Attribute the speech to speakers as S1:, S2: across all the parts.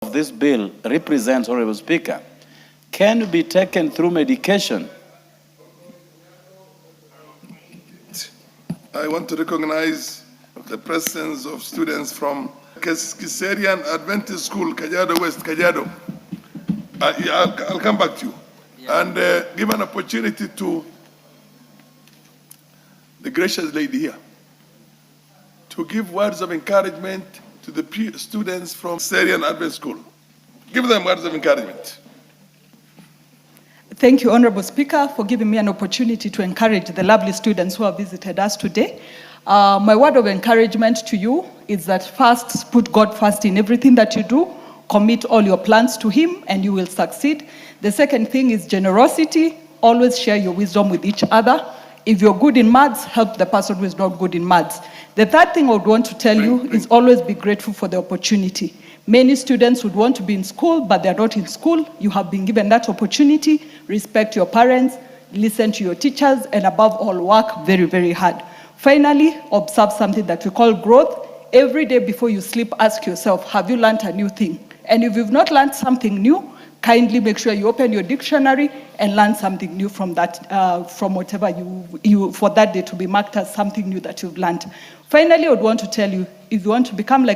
S1: of this bill represents, Honorable Speaker, can be taken through medication.
S2: I want to recognize the presence of students from KISERIAN Adventist School, Kajiado West, Kajiado. I'll come back to you. Yeah. And give an opportunity to the gracious lady here to give words of encouragement to the students from KISERIAN Adventist School. Give them words of encouragement.
S3: Thank you, Honorable Speaker, for giving me an opportunity to encourage the lovely students who have visited us today. My word of encouragement to you is that first, put God first in everything that you do. Commit all your plans to Him and you will succeed. The second thing is generosity. Always share your wisdom with each other. If you're good in maths, help the person who is not good in maths. The third thing I would want to tell you is always be grateful for the opportunity. Many students would want to be in school, but they're not in school. You have been given that opportunity. Respect your parents, listen to your teachers, and above all, work very, very hard. Finally, observe something that we call growth. Every day before you sleep, ask yourself, have you learned a new thing? And if you've not learned something new, kindly make sure you open your dictionary and learn something new from that, from whatever you for that day to be marked as something new that you've learned. Finally, I would want to tell you, if you want to become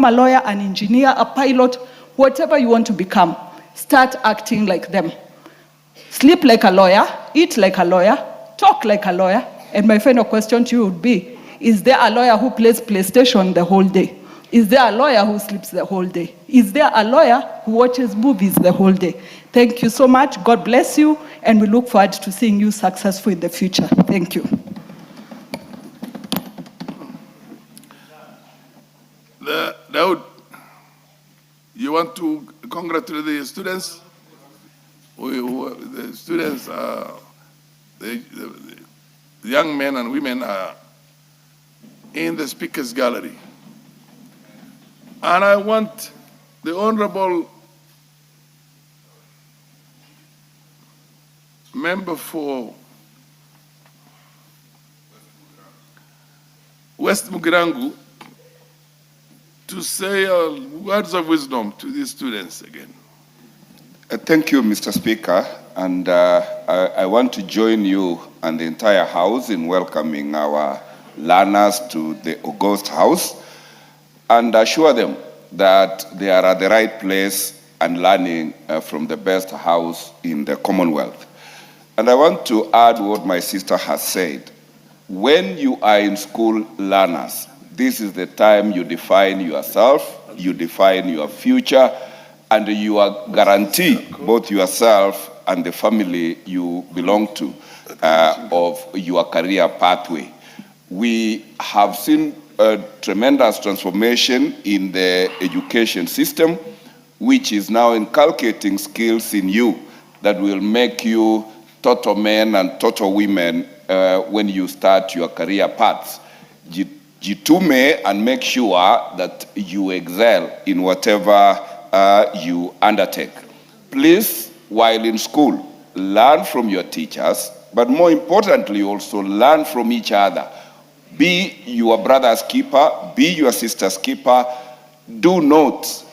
S3: a lawyer, an engineer, a pilot, whatever you want to become, start acting like them. Sleep like a lawyer, eat like a lawyer, talk like a lawyer. And my final question to you would be, is there a lawyer who plays PlayStation the whole day? Is there a lawyer who sleeps the whole day? Is there a lawyer who watches movies the whole day? Thank you so much. God bless you. And we look forward to seeing you successful in the future. Thank you.
S2: Daud, you want to congratulate the students? The students, the young men and women are in the speakers gallery. And I want the Honorable Member for West Mugirangu to say words of wisdom to these students again.
S4: Thank you, Mr. Speaker. And I want to join you and the entire House in welcoming our learners to the August House and assure them that they are at the right place and learning from the best house in the Commonwealth. And I want to add what my sister has said. When you are in school, learners, this is the time you define yourself, you define your future, and you are guarantee both yourself and the family you belong to of your career pathway. We have seen a tremendous transformation in the education system, which is now inculcating skills in you that will make you total men and total women when you start your career paths. Jitume and make sure that you excel in whatever you undertake. Please, while in school, learn from your teachers, but more importantly also learn from each other. Be your brother's keeper, be your sister's keeper. Do not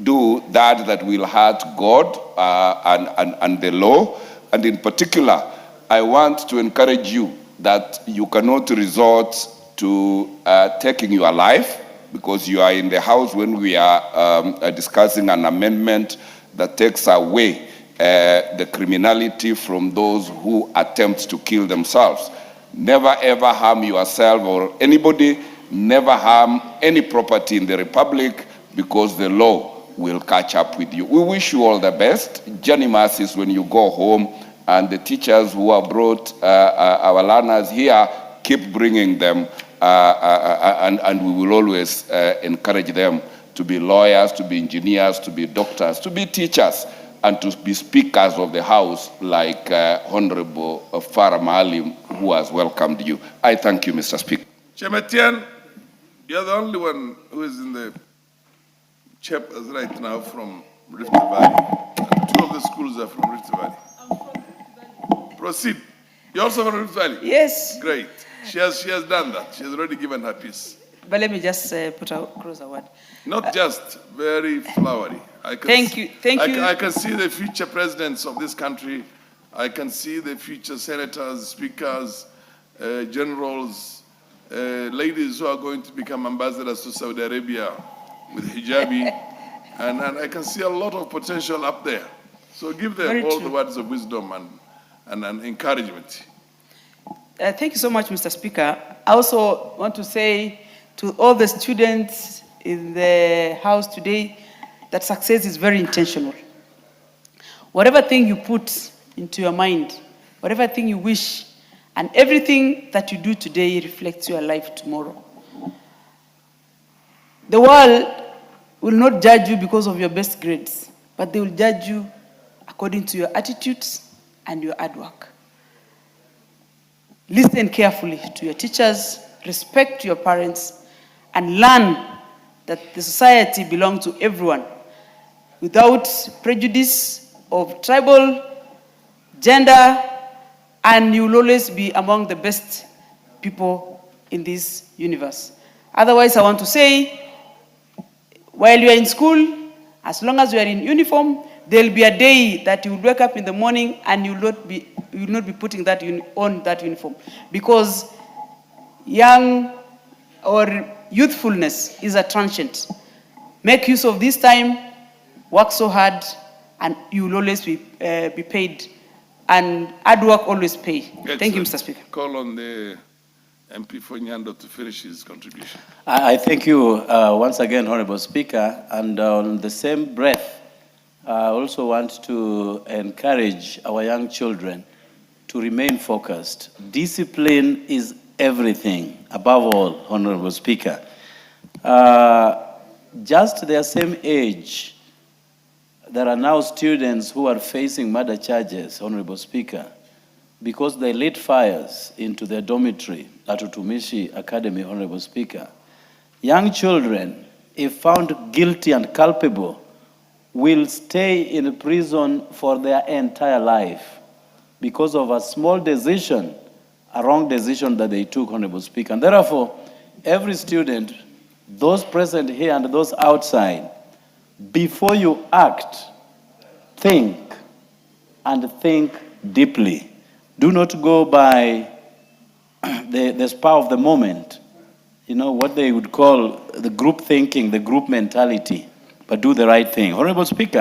S4: do that will hurt God and the law. And in particular, I want to encourage you that you cannot resort to taking your life, because you are in the House when we are discussing an amendment that takes away the criminality from those who attempt to kill themselves. Never ever harm yourself or anybody. Never harm any property in the Republic, because the law will catch up with you. We wish you all the best. Journey mercies when you go home, and the teachers who have brought our learners here, keep bringing them, and we will always encourage them to be lawyers, to be engineers, to be doctors, to be teachers, and to be speakers of the House like Honorable Farah Maalim, who has welcomed you. I thank you, Mr. Speaker.
S2: Chemetian, you're the only one who is in the chapters right now from Rift Valley. Two of the schools are from Rift Valley.
S3: I'm from Rift Valley.
S2: Proceed. You're also from Rift Valley?
S3: Yes.
S2: Great. She has done that. She has already given her piece.
S5: But let me just put across a word.
S2: Not just very flowery. I can
S5: Thank
S2: see,
S5: you, thank you.
S2: I can see the future presidents of this country. I can see the future senators, speakers, generals, ladies who are going to become ambassadors to Saudi Arabia with hijabi. and I can see a lot of potential up there. So give them
S5: Very
S2: all
S5: true.
S2: the words of wisdom and encouragement.
S5: Thank you so much, Mr. Speaker. I also want to say to all the students in the House today that success is very intentional. Whatever thing you put into your mind, whatever thing you wish, and everything that you do today reflects your life tomorrow. The world will not judge you because of your best grades, but they will judge you according to your attitudes and your hard work. Listen carefully to your teachers, respect your parents, and learn that the society belongs to everyone without prejudice of tribal, gender, and you will always be among the best people in this universe. Otherwise, I want to say, while you are in school, as long as you are in uniform, there will be a day that you will wake up in the morning and you will not be putting that on that uniform, because young or youthfulness is a transient. Make use of this time, work so hard, and you will always be paid. And hard work always pay. Thank you, Mr. Speaker.
S2: Call on the MP for Nyando to finish his contribution.
S1: I thank you once again, Honorable Speaker, and on the same breath, I also want to encourage our young children to remain focused. Discipline is everything, above all, Honorable Speaker. Just their same age, there are now students who are facing murder charges, Honorable Speaker, because they lit fires into their dormitory at Utumishi Academy, Honorable Speaker. Young children, if found guilty and culpable, will stay in prison for their entire life because of a small decision, a wrong decision that they took, Honorable Speaker. And therefore, every student, those present here and those outside, before you act, think, and think deeply. Do not go by the spur of the moment, you know, what they would call the group thinking, the group mentality, but do the right thing. Honorable Speaker,